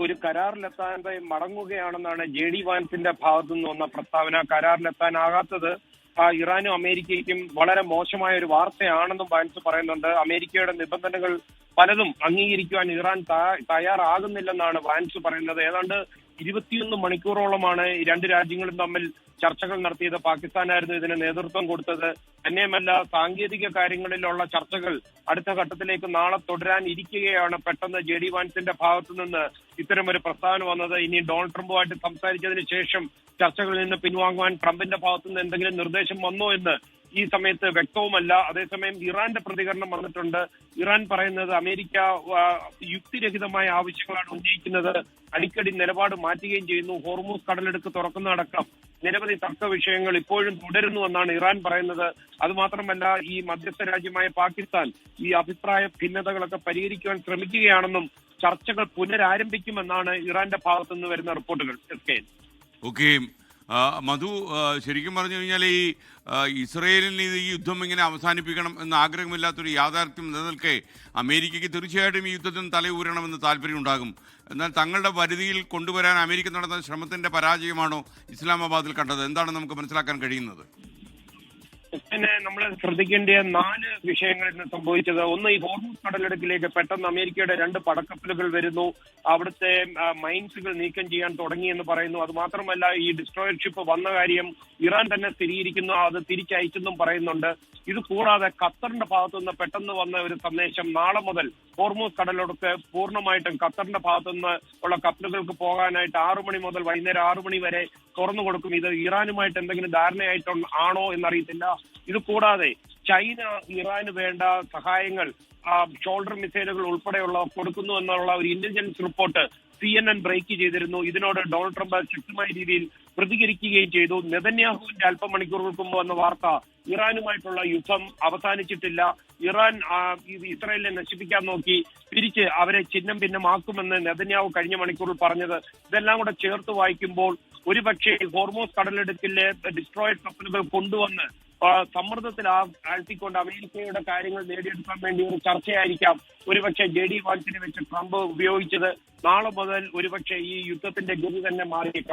ഒരു കരാറിലെത്താൻ മടങ്ങുകയാണെന്നാണ് JD വാൻസിന്റെ ഭാഗത്തു നിന്ന് വന്ന പ്രസ്താവന. കരാറിലെത്താനാകാത്തത് ഇറാനും അമേരിക്കയ്ക്കും വളരെ മോശമായ ഒരു വാർത്തയാണെന്നും വാൻസ് പറയുന്നുണ്ട്. അമേരിക്കയുടെ നിബന്ധനകൾ പലതും അംഗീകരിക്കുവാൻ ഇറാൻ തയ്യാറാകുന്നില്ലെന്നാണ് വാൻസ് പറയുന്നത്. ഏതാണ്ട് 21 മണിക്കൂറോളമാണ് ഈ രണ്ട് രാജ്യങ്ങളും തമ്മിൽ ചർച്ചകൾ നടത്തിയത്. പാകിസ്ഥാനായിരുന്നു ഇതിന് നേതൃത്വം കൊടുത്തത്. തന്നെയുമല്ല, സാങ്കേതിക കാര്യങ്ങളിലുള്ള ചർച്ചകൾ അടുത്ത ഘട്ടത്തിലേക്ക് നാളെ തുടരാൻ ഇരിക്കുകയാണ്. പെട്ടെന്ന് JD വാൻസിന്റെ ഭാഗത്തു നിന്ന് ഇത്തരമൊരു പ്രസ്താവന വന്നത്. ഇനി ഡൊണാൾഡ് ട്രംപുമായിട്ട് സംസാരിച്ചതിന് ശേഷം ചർച്ചകളിൽ നിന്ന് പിൻവാങ്ങുവാൻ ട്രംപിന്റെ ഭാഗത്തു നിന്ന് എന്തെങ്കിലും നിർദ്ദേശം വന്നോ എന്ന് ഈ സമയത്ത് വ്യക്തവുമല്ല. അതേസമയം ഇറാന്റെ പ്രതികരണം വന്നിട്ടുണ്ട്. ഇറാൻ പറയുന്നത് അമേരിക്ക യുക്തിരഹിതമായ ആവശ്യങ്ങളാണ് ഉന്നയിക്കുന്നത്, അടിക്കടി നിലപാട് മാറ്റുകയും ചെയ്യുന്നു, ഹോർമൂസ് കടലെടുക്ക് തുറക്കുന്നതടക്കം നിരവധി തർക്ക വിഷയങ്ങൾ ഇപ്പോഴും തുടരുന്നുവെന്നാണ് ഇറാൻ പറയുന്നത്. അതുമാത്രമല്ല, ഈ മധ്യസ്ഥ രാജ്യമായ പാകിസ്ഥാൻ ഈ അഭിപ്രായ ഭിന്നതകളൊക്കെ പരിഹരിക്കുവാൻ ശ്രമിക്കുകയാണെന്നും ചർച്ചകൾ പുനരാരംഭിക്കുമെന്നാണ് ഇറാന്റെ ഭാഗത്തുനിന്ന് വരുന്ന റിപ്പോർട്ടുകൾ. ഓക്കെ മധു, ശരിക്കും പറഞ്ഞു കഴിഞ്ഞാൽ ഈ ഇസ്രയേലിന് ഈ യുദ്ധം ഇങ്ങനെ അവസാനിപ്പിക്കണം എന്ന ആഗ്രഹമില്ലാത്തൊരു യാഥാർത്ഥ്യം നിലനിൽക്കെ അമേരിക്കയ്ക്ക് തീർച്ചയായിട്ടും ഈ യുദ്ധത്തിന് തലയൂരണമെന്ന് താല്പര്യമുണ്ടാകും. എന്നാൽ തങ്ങളുടെ പരിധിയിൽ കൊണ്ടുവരാൻ അമേരിക്ക നടന്ന ശ്രമത്തിന്റെ പരാജയമാണോ ഇസ്ലാമാബാദിൽ കണ്ടത്? എന്താണ് നമുക്ക് മനസ്സിലാക്കാൻ കഴിയുന്നത്? പിന്നെ നമ്മൾ ശ്രദ്ധിക്കേണ്ട 4 വിഷയങ്ങളിൽ സംഭവിച്ചത്. ഒന്ന്, ഈ ഹോർമൂസ് കടലിടുക്കിലേക്ക് പെട്ടെന്ന് അമേരിക്കയുടെ 2 പടക്കപ്പലുകൾ വരുന്നു. അവിടുത്തെ മൈൻസുകൾ നീക്കം ചെയ്യാൻ തുടങ്ങി എന്ന് പറയുന്നു. അതുമാത്രമല്ല, ഈ ഡിസ്ട്രോയർ ഷിപ്പ് വന്ന കാര്യം ഇറാൻ തന്നെ സ്ഥിരീകരിക്കുന്നു, അത് തിരിച്ചയച്ചെന്നും പറയുന്നുണ്ട്. ഇത് കൂടാതെ ഖത്തറിന്റെ ഭാഗത്തുനിന്ന് പെട്ടെന്ന് വന്ന ഒരു സന്ദേശം, നാളെ മുതൽ ഹോർമൂസ് കടലിടുക്ക് പൂർണ്ണമായിട്ടും ഖത്തറിന്റെ ഭാഗത്തുനിന്ന് ഉള്ള കപ്പലുകൾക്ക് പോകാനായിട്ട് 6 മണി മുതൽ വൈകുന്നേരം 6 മണി വരെ തുറന്നു കൊടുക്കും. ഇത് ഇറാനുമായിട്ട് എന്തെങ്കിലും ധാരണയായിട്ടാണോ എന്നറിയത്തില്ല. ഇത് കൂടാതെ ചൈന ഇറാന് വേണ്ട സഹായങ്ങൾ, ഷോൾഡർ മിസൈലുകൾ ഉൾപ്പെടെയുള്ള കൊടുക്കുന്നു എന്നുള്ള ഒരു ഇന്റലിജൻസ് റിപ്പോർട്ട് CNN ബ്രേക്ക് ചെയ്തിരുന്നു. ഇതിനോട് ഡൊണാൾഡ് ട്രംപ് ശക്തമായ രീതിയിൽ പ്രതികരിക്കുകയും ചെയ്തു. നെതന്യാഹുവിന്റെ അല്പമണിക്കൂറുകൾക്ക് മുമ്പ് വന്ന വാർത്ത, ഇറാനുമായിട്ടുള്ള യുദ്ധം അവസാനിച്ചിട്ടില്ല, ഇറാൻ ഇസ്രായേലിനെ നശിപ്പിക്കാൻ നോക്കി, തിരിച്ച് അവരെ ഛിന്നം ഭിന്നമാക്കുമെന്ന് നെതന്യാഹു കഴിഞ്ഞ മണിക്കൂറിൽ പറഞ്ഞത്. ഇതെല്ലാം കൂടെ ചേർത്ത് വായിക്കുമ്പോൾ ഒരുപക്ഷെ ഹോർമൂസ് കടലിടുക്കിലെ ഡിസ്ട്രോയിഡ് കപ്പലുകൾ കൊണ്ടുവന്ന് സമ്മർദ്ദത്തിൽ ആഴ്ത്തിക്കൊണ്ട് അമേരിക്കയുടെ കാര്യങ്ങൾ നേടിയെടുക്കാൻ വേണ്ടി ഒരു ചർച്ചയായിരിക്കാം ഒരുപക്ഷെ JD വാൻസിനെ വെച്ച് ട്രംപ് ഉപയോഗിച്ചത്. നാളെ മുതൽ ഒരുപക്ഷെ ഈ യുദ്ധത്തിന്റെ ഗതി തന്നെ മാറിയേക്കാം.